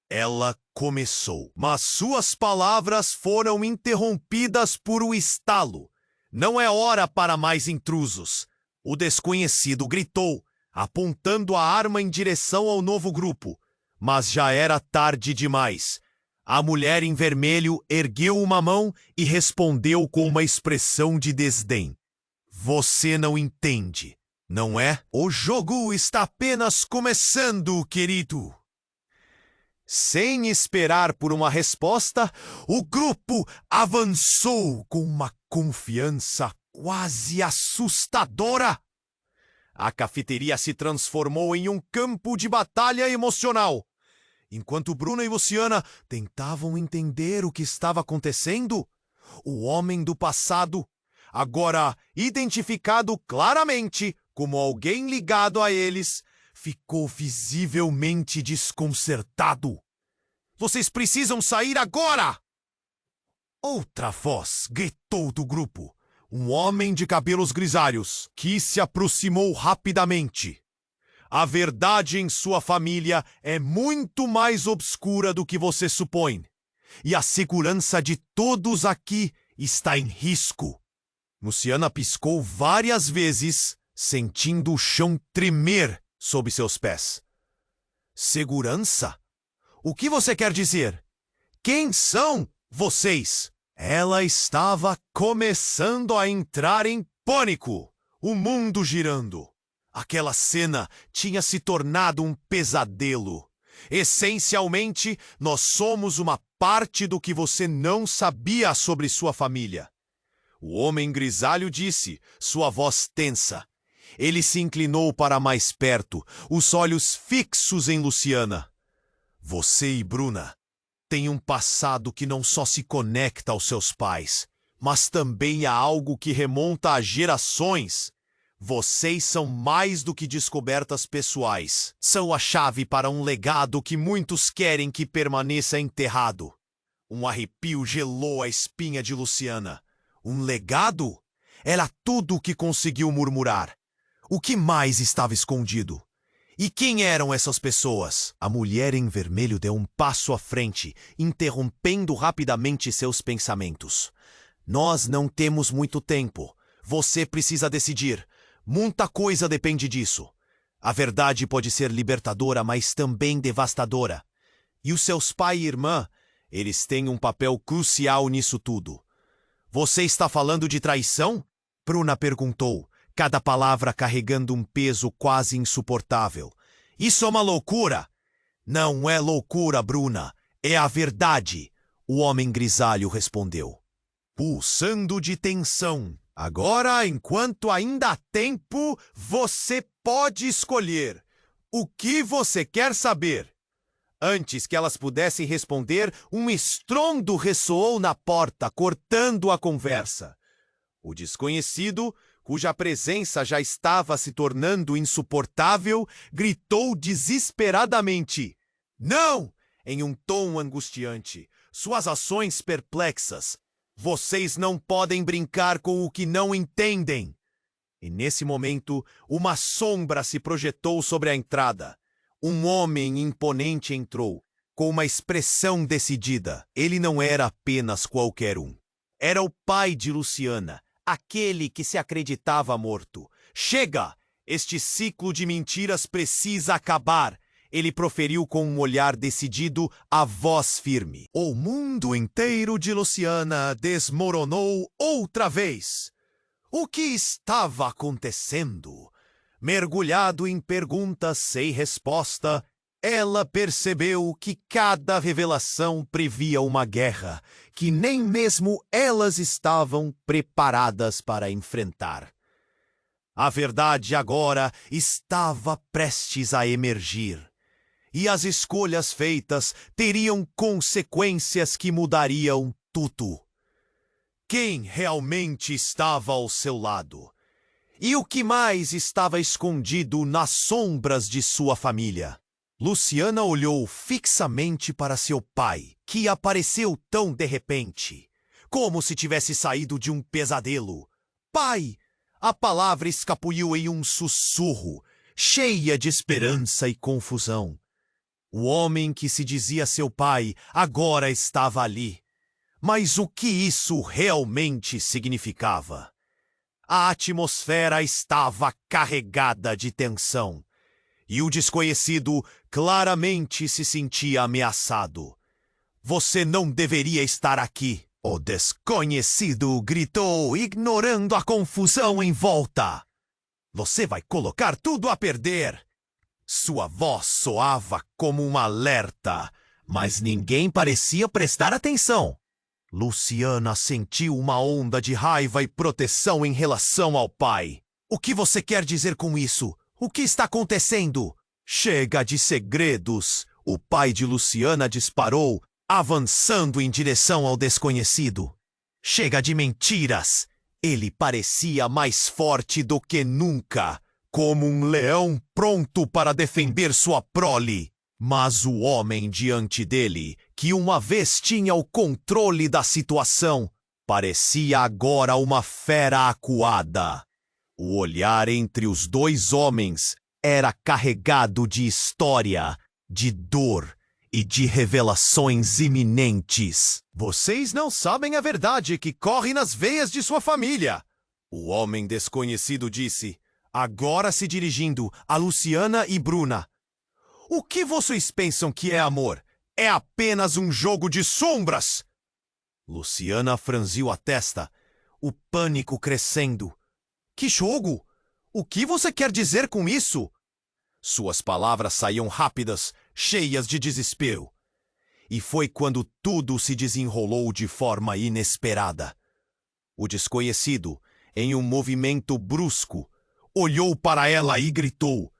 Ela começou, mas suas palavras foram interrompidas por um estalo. Não é hora para mais intrusos. O desconhecido gritou, apontando a arma em direção ao novo grupo. Mas já era tarde demais. A mulher em vermelho ergueu uma mão e respondeu com uma expressão de desdém. Você não entende, não é? O jogo está apenas começando, querido. Sem esperar por uma resposta, o grupo avançou com uma confiança quase assustadora. A cafeteria se transformou em um campo de batalha emocional. Enquanto Bruna e Luciana tentavam entender o que estava acontecendo, o homem do passado, agora identificado claramente como alguém ligado a eles, ficou visivelmente desconcertado. Vocês precisam sair agora! Outra voz gritou do grupo. Um homem de cabelos grisalhos que se aproximou rapidamente. A verdade em sua família é muito mais obscura do que você supõe. E a segurança de todos aqui está em risco. Luciana piscou várias vezes, sentindo o chão tremer sob seus pés. Segurança? O que você quer dizer? Quem são vocês? Ela estava começando a entrar em pânico. O mundo girando. Aquela cena tinha se tornado um pesadelo. Essencialmente, nós somos uma parte do que você não sabia sobre sua família. O homem grisalho disse, sua voz tensa. Ele se inclinou para mais perto, os olhos fixos em Luciana. Você e Bruna têm um passado que não só se conecta aos seus pais, mas também a algo que remonta a gerações. Vocês são mais do que descobertas pessoais. São a chave para um legado que muitos querem que permaneça enterrado. Um arrepio gelou a espinha de Luciana. Um legado? Era tudo o que conseguiu murmurar. O que mais estava escondido? E quem eram essas pessoas? A mulher em vermelho deu um passo à frente, interrompendo rapidamente seus pensamentos. Nós não temos muito tempo. Você precisa decidir. Muita coisa depende disso. A verdade pode ser libertadora, mas também devastadora. E os seus pai e irmã, eles têm um papel crucial nisso tudo. Você está falando de traição? Bruna perguntou, cada palavra carregando um peso quase insuportável. Isso é uma loucura! Não é loucura, Bruna. É a verdade, o homem grisalho respondeu, pulsando de tensão. Agora, enquanto ainda há tempo, você pode escolher. O que você quer saber? Antes que elas pudessem responder, um estrondo ressoou na porta, cortando a conversa. O desconhecido, cuja presença já estava se tornando insuportável, gritou desesperadamente. Não! Em um tom angustiante, suas ações perplexas. Vocês não podem brincar com o que não entendem. E nesse momento, uma sombra se projetou sobre a entrada. Um homem imponente entrou, com uma expressão decidida. Ele não era apenas qualquer um. Era o pai de Luciana, aquele que se acreditava morto. Chega! Este ciclo de mentiras precisa acabar. Ele proferiu com um olhar decidido, a voz firme. O mundo inteiro de Luciana desmoronou outra vez. O que estava acontecendo? Mergulhado em perguntas sem resposta, ela percebeu que cada revelação previa uma guerra que nem mesmo elas estavam preparadas para enfrentar. A verdade agora estava prestes a emergir. E as escolhas feitas teriam consequências que mudariam tudo. Quem realmente estava ao seu lado? E o que mais estava escondido nas sombras de sua família? Luciana olhou fixamente para seu pai, que apareceu tão de repente, como se tivesse saído de um pesadelo. Pai! A palavra escapuliu em um sussurro, cheia de esperança e confusão. O homem que se dizia seu pai agora estava ali. Mas o que isso realmente significava? A atmosfera estava carregada de tensão. E o desconhecido claramente se sentia ameaçado. Você não deveria estar aqui. O desconhecido gritou, ignorando a confusão em volta. Você vai colocar tudo a perder. Sua voz soava como um alerta, mas ninguém parecia prestar atenção. Luciana sentiu uma onda de raiva e proteção em relação ao pai. O que você quer dizer com isso? O que está acontecendo? Chega de segredos! O pai de Luciana disparou, avançando em direção ao desconhecido. Chega de mentiras! Ele parecia mais forte do que nunca, como um leão pronto para defender sua prole. Mas o homem diante dele, que uma vez tinha o controle da situação, parecia agora uma fera acuada. O olhar entre os dois homens era carregado de história, de dor e de revelações iminentes. Vocês não sabem a verdade que corre nas veias de sua família, o homem desconhecido disse, agora se dirigindo a Luciana e Bruna. O que vocês pensam que é amor? É apenas um jogo de sombras! Luciana franziu a testa, o pânico crescendo. Que jogo? O que você quer dizer com isso? Suas palavras saíam rápidas, cheias de desespero. E foi quando tudo se desenrolou de forma inesperada. O desconhecido, em um movimento brusco, olhou para ela e gritou: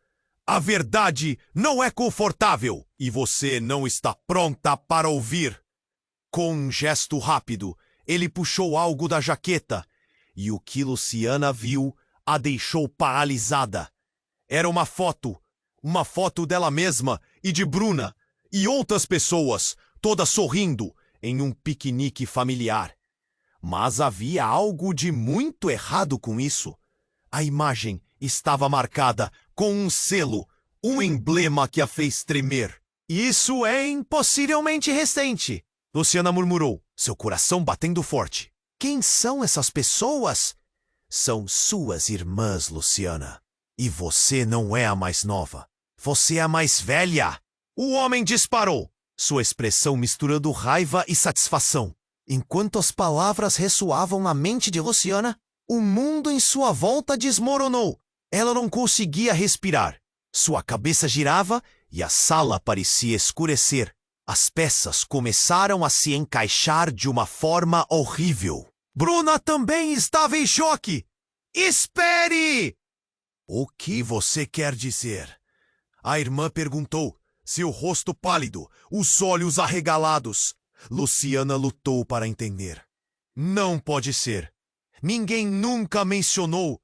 a verdade não é confortável e você não está pronta para ouvir. Com um gesto rápido, ele puxou algo da jaqueta e o que Luciana viu a deixou paralisada. Era uma foto dela mesma e de Bruna, e outras pessoas, todas sorrindo, em um piquenique familiar. Mas havia algo de muito errado com isso. A imagem estava marcada com um selo, um emblema que a fez tremer. Isso é impossivelmente recente, Luciana murmurou, seu coração batendo forte. Quem são essas pessoas? São suas irmãs, Luciana. E você não é a mais nova. Você é a mais velha. O homem disparou, sua expressão misturando raiva e satisfação. Enquanto as palavras ressoavam na mente de Luciana, o mundo em sua volta desmoronou. Ela não conseguia respirar. Sua cabeça girava e a sala parecia escurecer. As peças começaram a se encaixar de uma forma horrível. Bruna também estava em choque. Espere! O que você quer dizer? A irmã perguntou, seu rosto pálido, os olhos arregalados. Luciana lutou para entender. Não pode ser. Ninguém nunca mencionou.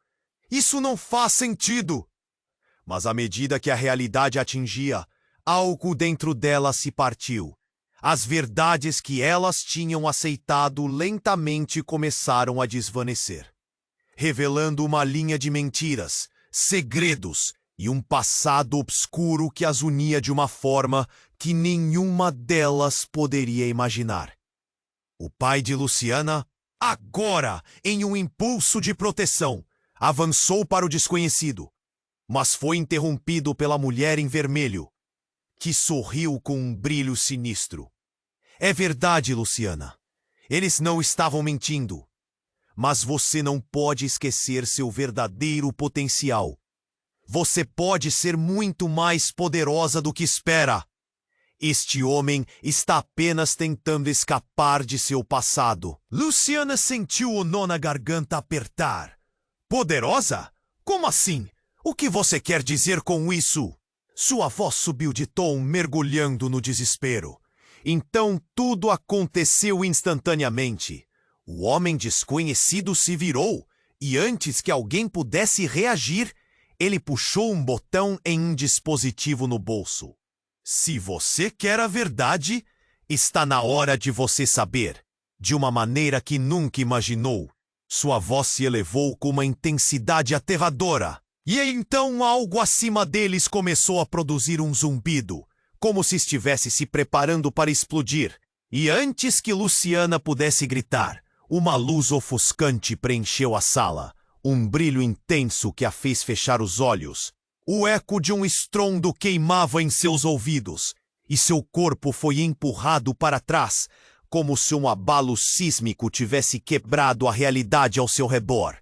Isso não faz sentido. Mas à medida que a realidade atingia, algo dentro dela se partiu. As verdades que elas tinham aceitado lentamente começaram a desvanecer, revelando uma linha de mentiras, segredos e um passado obscuro que as unia de uma forma que nenhuma delas poderia imaginar. O pai de Luciana, agora, em um impulso de proteção, avançou para o desconhecido, mas foi interrompido pela mulher em vermelho, que sorriu com um brilho sinistro. É verdade, Luciana. Eles não estavam mentindo. Mas você não pode esquecer seu verdadeiro potencial. Você pode ser muito mais poderosa do que espera. Este homem está apenas tentando escapar de seu passado. Luciana sentiu o nó na garganta apertar. Poderosa? Como assim? O que você quer dizer com isso? Sua voz subiu de tom, mergulhando no desespero. Então tudo aconteceu instantaneamente. O homem desconhecido se virou e antes que alguém pudesse reagir, ele puxou um botão em um dispositivo no bolso. Se você quer a verdade, está na hora de você saber, de uma maneira que nunca imaginou. Sua voz se elevou com uma intensidade aterradora. E então algo acima deles começou a produzir um zumbido, como se estivesse se preparando para explodir. E antes que Luciana pudesse gritar, uma luz ofuscante preencheu a sala, um brilho intenso que a fez fechar os olhos. O eco de um estrondo queimava em seus ouvidos, e seu corpo foi empurrado para trás, como se um abalo sísmico tivesse quebrado a realidade ao seu redor.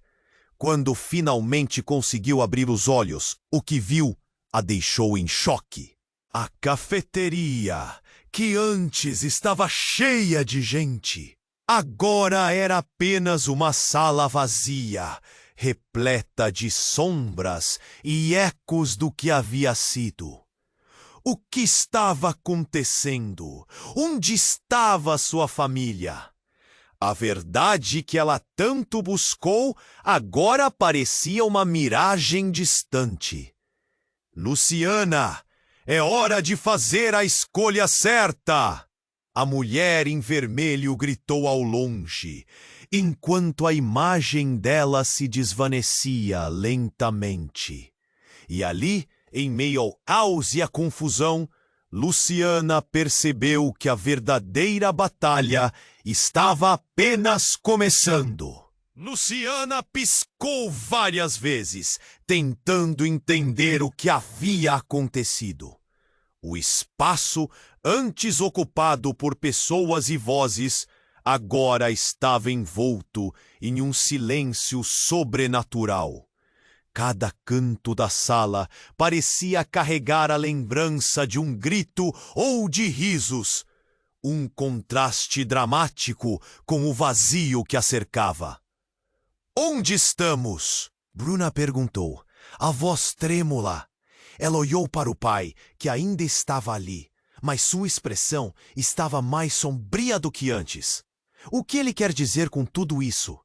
Quando finalmente conseguiu abrir os olhos, o que viu a deixou em choque. A cafeteria, que antes estava cheia de gente, agora era apenas uma sala vazia, repleta de sombras e ecos do que havia sido. O que estava acontecendo? Onde estava sua família? A verdade que ela tanto buscou agora parecia uma miragem distante. Luciana, é hora de fazer a escolha certa! A mulher em vermelho gritou ao longe, enquanto a imagem dela se desvanecia lentamente. E ali, em meio ao caos e à confusão, Luciana percebeu que a verdadeira batalha estava apenas começando. Luciana piscou várias vezes, tentando entender o que havia acontecido. O espaço, antes ocupado por pessoas e vozes, agora estava envolto em um silêncio sobrenatural. Cada canto da sala parecia carregar a lembrança de um grito ou de risos, um contraste dramático com o vazio que a cercava. Onde estamos? Bruna perguntou, a voz trêmula. Ela olhou para o pai, que ainda estava ali, mas sua expressão estava mais sombria do que antes. O que ele quer dizer com tudo isso?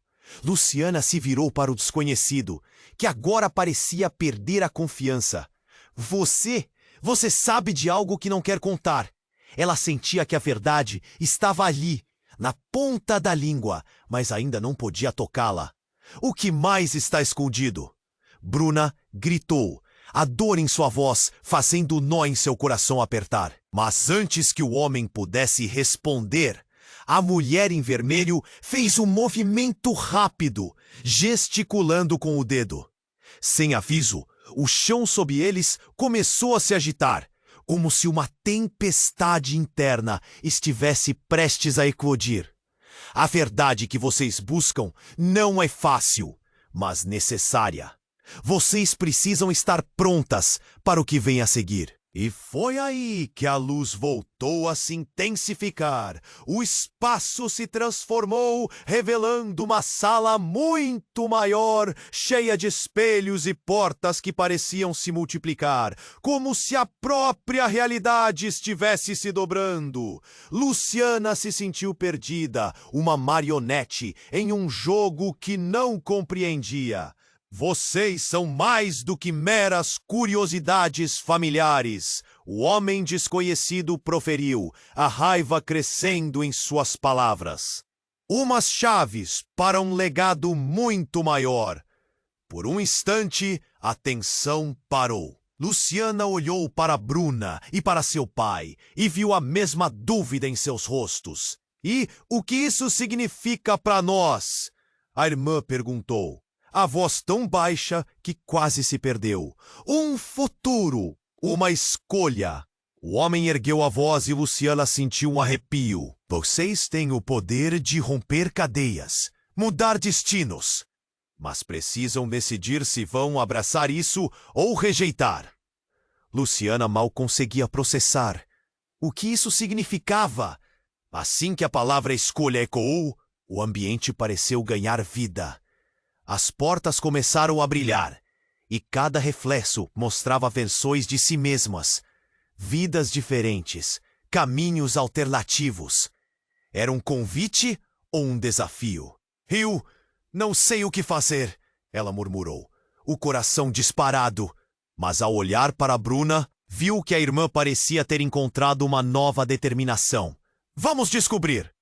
Luciana se virou para o desconhecido, que agora parecia perder a confiança. Você sabe de algo que não quer contar. Ela sentia que a verdade estava ali, na ponta da língua, mas ainda não podia tocá-la. O que mais está escondido? Bruna gritou, a dor em sua voz fazendo nó em seu coração apertar. Mas antes que o homem pudesse responder, a mulher em vermelho fez um movimento rápido, gesticulando com o dedo. Sem aviso, o chão sob eles começou a se agitar, como se uma tempestade interna estivesse prestes a eclodir. A verdade que vocês buscam não é fácil, mas necessária. Vocês precisam estar prontas para o que vem a seguir. E foi aí que a luz voltou a se intensificar. O espaço se transformou, revelando uma sala muito maior, cheia de espelhos e portas que pareciam se multiplicar, como se a própria realidade estivesse se dobrando. Luciana se sentiu perdida, uma marionete em um jogo que não compreendia. Vocês são mais do que meras curiosidades familiares, o homem desconhecido proferiu, a raiva crescendo em suas palavras. Umas chaves para um legado muito maior. Por um instante, a tensão parou. Luciana olhou para Bruna e para seu pai e viu a mesma dúvida em seus rostos. E o que isso significa para nós? A irmã perguntou. A voz tão baixa que quase se perdeu. Um futuro, uma escolha. O homem ergueu a voz e Luciana sentiu um arrepio. Vocês têm o poder de romper cadeias, mudar destinos. Mas precisam decidir se vão abraçar isso ou rejeitar. Luciana mal conseguia processar. O que isso significava? Assim que a palavra escolha ecoou, o ambiente pareceu ganhar vida. As portas começaram a brilhar, e cada reflexo mostrava versões de si mesmas, vidas diferentes, caminhos alternativos. Era um convite ou um desafio? Rio, não sei o que fazer, ela murmurou, o coração disparado. Mas ao olhar para Bruna, viu que a irmã parecia ter encontrado uma nova determinação. Vamos descobrir!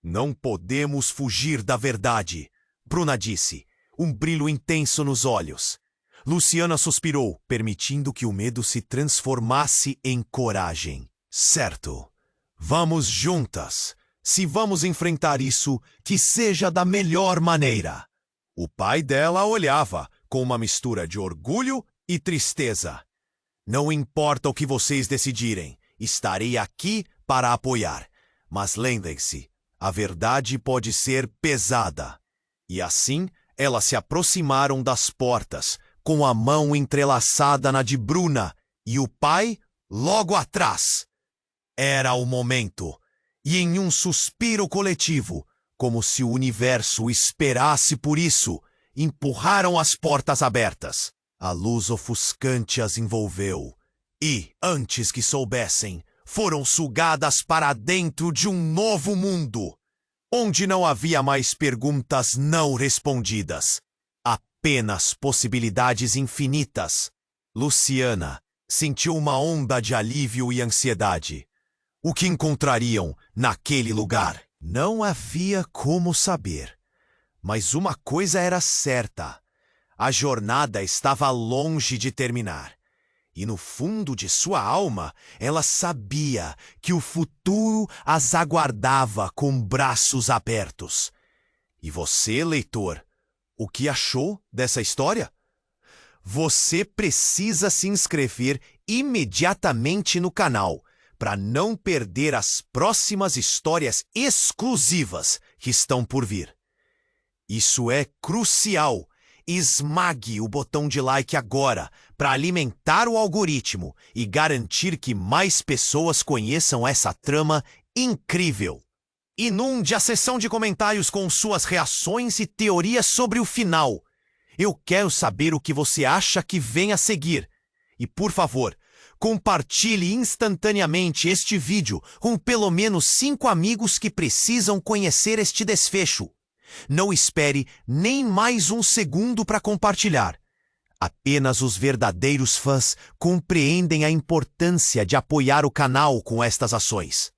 Não podemos fugir da verdade, Bruna disse. Um brilho intenso nos olhos. Luciana suspirou, permitindo que o medo se transformasse em coragem. Certo. Vamos juntas. Se vamos enfrentar isso, que seja da melhor maneira. O pai dela olhava, com uma mistura de orgulho e tristeza. Não importa o que vocês decidirem, estarei aqui para apoiar. Mas lembrem-se, a verdade pode ser pesada. E assim, elas se aproximaram das portas, com a mão entrelaçada na de Bruna, e o pai logo atrás. Era o momento, e em um suspiro coletivo, como se o universo esperasse por isso, empurraram as portas abertas. A luz ofuscante as envolveu, e, antes que soubessem, foram sugadas para dentro de um novo mundo. Onde não havia mais perguntas não respondidas, apenas possibilidades infinitas. Luciana sentiu uma onda de alívio e ansiedade. O que encontrariam naquele lugar? Não havia como saber. Mas uma coisa era certa. A jornada estava longe de terminar. E no fundo de sua alma, ela sabia que o futuro as aguardava com braços abertos. E você, leitor, o que achou dessa história? Você precisa se inscrever imediatamente no canal para não perder as próximas histórias exclusivas que estão por vir. Isso é crucial. Esmague o botão de like agora para alimentar o algoritmo e garantir que mais pessoas conheçam essa trama incrível. Inunde a seção de comentários com suas reações e teorias sobre o final. Eu quero saber o que você acha que vem a seguir. E, por favor, compartilhe instantaneamente este vídeo com pelo menos 5 amigos que precisam conhecer este desfecho. Não espere nem mais um segundo para compartilhar. Apenas os verdadeiros fãs compreendem a importância de apoiar o canal com estas ações.